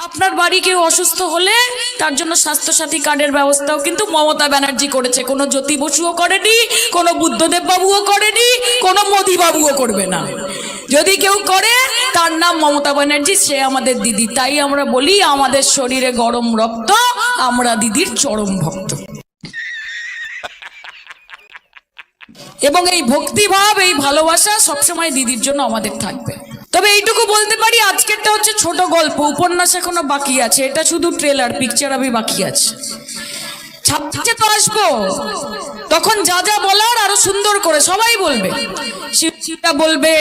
আপনার বাড়ি কেউ অসুস্থ হলে তার জন্য স্বাস্থ্যসাথী কার্ডের ব্যবস্থাও কিন্তু মমতা ব্যানার্জি করেছে। কোনো জ্যোতি বসুও করেনি, কোনো বুদ্ধদেব বাবুও করেনি, কোনো মোদি বাবুও করবে না। যদি কেউ করে তার নাম মমতা ব্যানার্জি, সে আমাদের দিদি। তাই আমরা বলি আমাদের শরীরে গরম রক্ত, আমরা দিদির চরম ভক্ত। এবং এই ভক্তিভাব, এই ভালোবাসা সবসময় দিদির জন্য আমাদের থাকবে। তবে এইটুকু বলতে পারি, আজকেরটা হচ্ছে ছোট গল্প, উপন্যাস এখনো বাকি আছে। এটা শুধু ট্রেলার, পিকচার আমি বাকি আছে। ছাপছে তো আসবো, তখন যা যা বলার আরো সুন্দর করে সবাই বলবে, শিবটা বলবে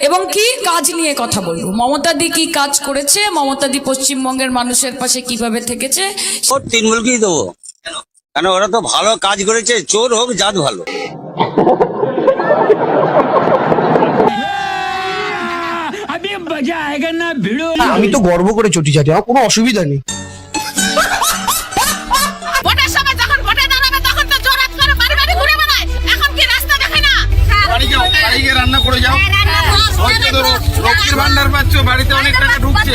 এবং কি কাজ নিয়ে কথা বলবো। মমতাদি কি কাজ করেছে, মমতাদি পশ্চিমবঙ্গের মানুষের পাশে কিভাবে থেকেছে। তৃণমূলকেই দেবো, কেন ওরা তো ভালো কাজ করেছে। চোর হোক জাত ভালো। আমি তো গর্ব করে চটি চাটি, আমার কোনো অসুবিধা নেই। রান্না করে যাও, লক্ষ্মীর ভান্ডার পাচ্ছ, বাড়িতে অনেক টাকা ঢুকছে,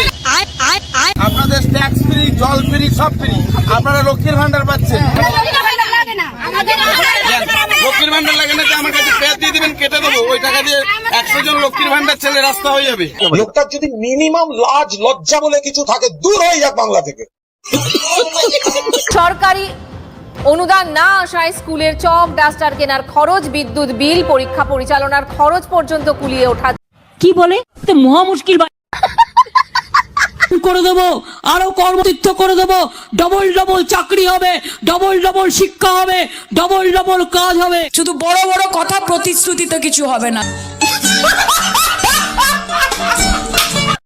আপনাদের ট্যাক্স ফ্রি, জল ফ্রি, সব ফ্রি, আপনারা লক্ষ্মীর ভান্ডার পাচ্ছেন। লক্ষ্মীর ভান্ডার লাগে না, আমার কাছে পেঁয়াজ দিয়ে দিবেন, কেটে দেবো, ওই টাকা দিয়ে 100 জন লক্ষ্মীর ভান্ডার ছেলে রাস্তা হয়ে যাবে। লোকটার যদি মিনিমাম লাজ লজ্জা বলে কিছু থাকে, দূর হয়ে যাক বাংলা থেকে। সরকারি অনুদান না আসায় স্কুলের চক ডাস্টার কেনার খরচ, বিদ্যুৎ বিল, পরীক্ষা পরিচালনার খরচ পর্যন্ত কুলিয়ে ওঠা কি বলে মহা মুশকিল করে দেবো, আরো কর্মতীর্থ করে দেবো, ডবল ডবল চাকরি হবে, ডবল ডবল শিক্ষা হবে, ডবল ডবল কাজ হবে। শুধু বড় বড় কথা, প্রতিশ্রুতি তো কিছু হবে না।